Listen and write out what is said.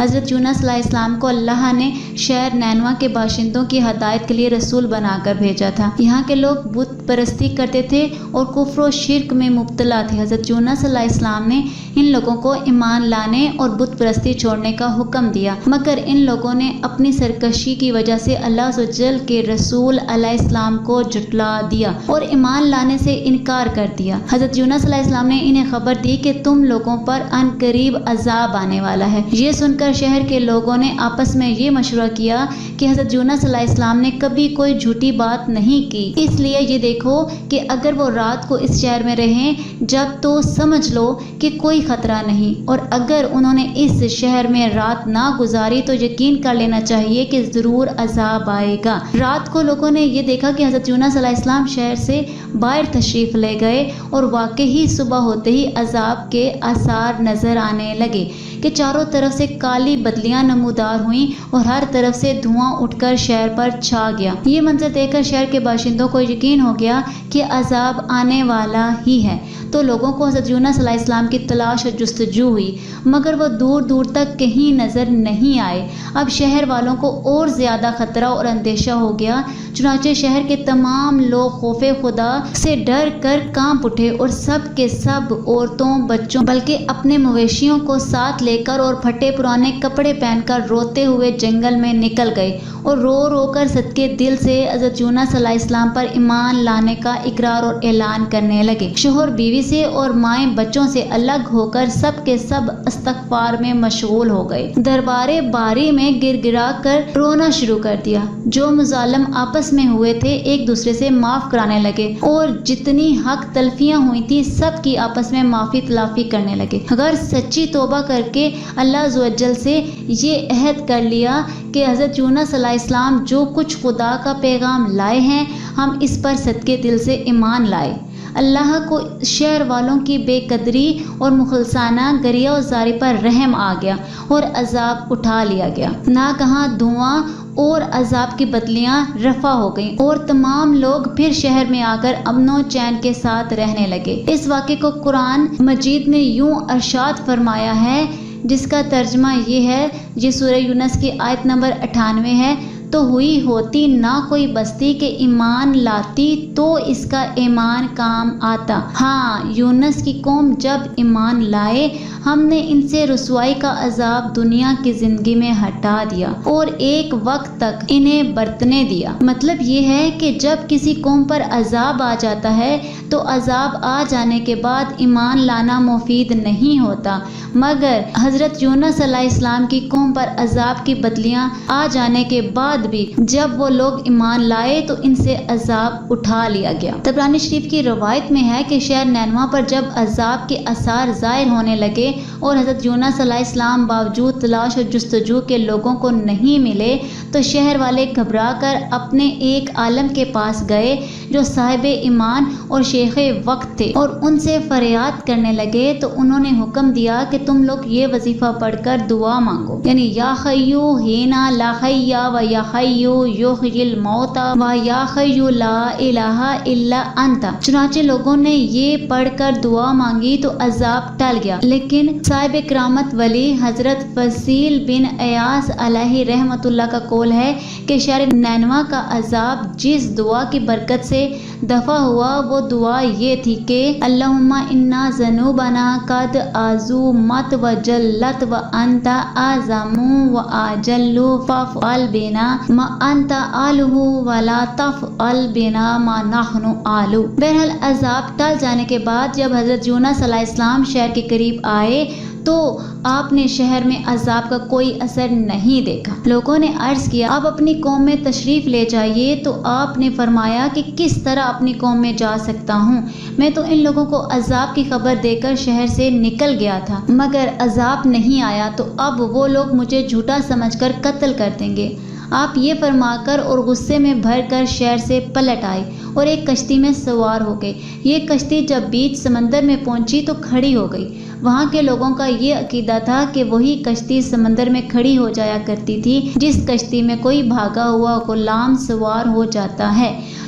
حضرت یونس علیہ السلام کو اللہ نے شہر نینوا کے باشندوں کی ہدایت کے لیے رسول بنا کر بھیجا تھا۔ یہاں کے لوگ بت پرستی کرتے تھے اور کفر و شرک میں مبتلا تھے۔ حضرت یونس علیہ السلام نے ان لوگوں کو ایمان لانے اور بت پرستی چھوڑنے کا حکم دیا، مگر ان لوگوں نے اپنی سرکشی کی وجہ سے اللہ عز و جل کے رسول علیہ السلام کو جھٹلا دیا اور ایمان لانے سے انکار کر دیا۔ حضرت یونس علیہ السلام نے انہیں خبر دی کہ تم لوگوں پر ان قریب عذاب آنے والا ہے۔ یہ سن کر شہر کے لوگوں نے آپس میں یہ مشورہ کیا کہ حضرت یونس علیہ السلام نے کبھی کوئی جھوٹی بات نہیں کی، اس لیے یہ دیکھو کہ اگر وہ رات کو اس شہر میں رہیں جب تو سمجھ لو کہ کوئی خطرہ نہیں، اور اگر انہوں نے اس شہر میں رات نہ گزاری تو یقین کر لینا چاہیے کہ ضرور عذاب آئے گا۔ رات کو لوگوں نے یہ دیکھا کہ حضرت یونس علیہ السلام شہر سے باہر تشریف لے گئے اور واقعی صبح ہوتے ہی عذاب کے آثار نظر آنے لگے کہ چاروں طرف سے کالی بدلیاں نمودار ہوئیں اور ہر طرف سے دھواں اٹھ کر شہر پر چھا گیا۔ یہ منظر دیکھ کر شہر کے باشندوں کو یقین ہو گیا کہ عذاب آنے والا ہی ہے، تو لوگوں کو حضرت یونس علیہ السلام کی تلاش اور جستجو ہوئی، مگر وہ دور دور تک کہیں نظر نہیں آئے۔ اب شہر والوں کو اور زیادہ خطرہ اور اندیشہ ہو گیا، چنانچہ شہر کے تمام لوگ خوف خدا سے ڈر کر کانپ اٹھے اور سب کے سب عورتوں، بچوں، بلکہ اپنے مویشیوں کو ساتھ لے کر اور پھٹے پرانے کپڑے پہن کر روتے ہوئے جنگل میں نکل گئے اور رو رو کر صدقے دل سے حضرت یونس علیہ السلام پر ایمان لانے کا اقرار اور اعلان کرنے لگے۔ شوہر بیوی سے اور مائیں بچوں سے الگ ہو کر سب کے سب استغفار میں مشغول ہو گئے، دربارے باری میں گر گرا کر رونا شروع کر دیا۔ جو مظالم آپس میں ہوئے تھے ایک دوسرے سے معاف کرانے لگے اور جتنی حق تلفیاں ہوئی تھی سب کی آپس میں معافی تلافی کرنے لگے۔ اگر سچی توبہ کر کے اللہ عز و جل سے یہ عہد کر لیا کہ حضرت یونس علیہ السلام جو کچھ خدا کا پیغام لائے ہیں ہم اس پر صدقے دل سے ایمان لائے۔ اللہ کو شہر والوں کی بے قدری اور مخلصانہ گریہ و زاری پر رحم آ گیا اور عذاب اٹھا لیا گیا۔ ناگہاں دھواں اور عذاب کی بدلیاں رفع ہو گئیں اور تمام لوگ پھر شہر میں آ کر امن و چین کے ساتھ رہنے لگے۔ اس واقعے کو قرآن مجید نے یوں ارشاد فرمایا ہے، جس کا ترجمہ یہ ہے، یہ سورہ یونس کی آیت نمبر 98 ہے، تو ہوئی ہوتی نہ کوئی بستی کے ایمان لاتی تو اس کا ایمان کام آتا۔ ہاں، یونس کی قوم جب ایمان لائے ہم نے ان سے رسوائی کا عذاب دنیا کی زندگی میں ہٹا دیا اور ایک وقت تک انہیں برتنے دیا۔ مطلب یہ ہے کہ جب کسی قوم پر عذاب آ جاتا ہے تو عذاب آ جانے کے بعد ایمان لانا مفید نہیں ہوتا، مگر حضرت یونس علیہ السلام کی قوم پر عذاب کی بدلیاں آ جانے کے بعد بھی جب وہ لوگ ایمان لائے تو ان سے عذاب اٹھا لیا گیا۔ طبرانی شریف کی روایت میں ہے کہ شہر نینوا پر جب عذاب کے آثار ظاہر ہونے لگے اور حضرت یونس علیہ السلام باوجود تلاش اور جستجو کے لوگوں کو نہیں ملے تو شہر والے گھبرا کر اپنے ایک عالم کے پاس گئے جو صاحب ایمان اور شیخ وقت تھے اور ان سے فریاد کرنے لگے، تو انہوں نے حکم دیا کہ تم لوگ یہ وظیفہ پڑھ کر دعا مانگو، یعنی یا خیو ہینا لا خیا و یا خیو یحیی الموتى و یا خیو لا الہ الا انت۔ چنانچہ لوگوں نے یہ پڑھ کر دعا مانگی تو عذاب ٹل گیا، لیکن صاحب کرامت ولی حضرت فضیل بن ایاس علیہ رحمت اللہ کا قول ہے کہ شہر نینوا کا عذاب جس دعا کی برکت سے دفع ہوا وہ دعا یہ تھی کہ اللہم انا ذنوبنا قد عظمت و جلت و انت اعظم و اجل فافعل بنا ما انت آلہ ولا تفعل بنا ما نحن آلہ۔ بہرحال عذاب ٹل جانے کے بعد جب حضرت یونس علیہ السلام شہر کے قریب آئے تو آپ نے شہر میں عذاب کا کوئی اثر نہیں دیکھا۔ لوگوں نے عرض کیا آپ اپنی قوم میں تشریف لے جائیے، تو آپ نے فرمایا کہ کس طرح اپنی قوم میں جا سکتا ہوں، میں تو ان لوگوں کو عذاب کی خبر دے کر شہر سے نکل گیا تھا مگر عذاب نہیں آیا، تو اب وہ لوگ مجھے جھوٹا سمجھ کر قتل کر دیں گے۔ آپ یہ فرما کر اور غصے میں بھر کر شہر سے پلٹ آئے اور ایک کشتی میں سوار ہو گئے۔ یہ کشتی جب بیچ سمندر میں پہنچی تو کھڑی ہو گئی۔ وہاں کے لوگوں کا یہ عقیدہ تھا کہ وہی کشتی سمندر میں کھڑی ہو جایا کرتی تھی جس کشتی میں کوئی بھاگا ہوا غلام سوار ہو جاتا ہے۔